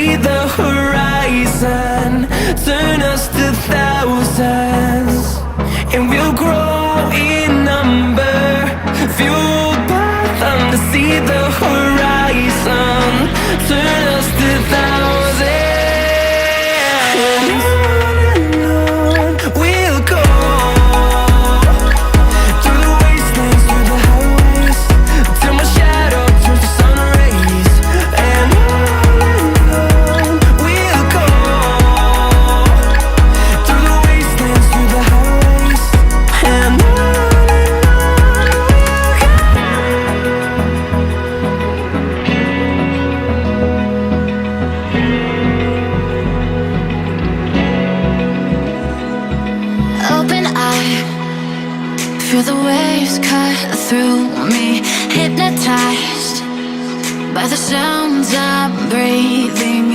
see the horizon, turn us to thousands, and we'll grow in number, fueled by them to see the horizon, turn us to thousands. And on we'll go, through the wastelands, through the highways, till my shadow turns to sun rays. And on we'll go, through the wastelands, through the highways, and on we'll go. Open eye, feel the waves cut through me. Hypnotized by the sounds I'm breathing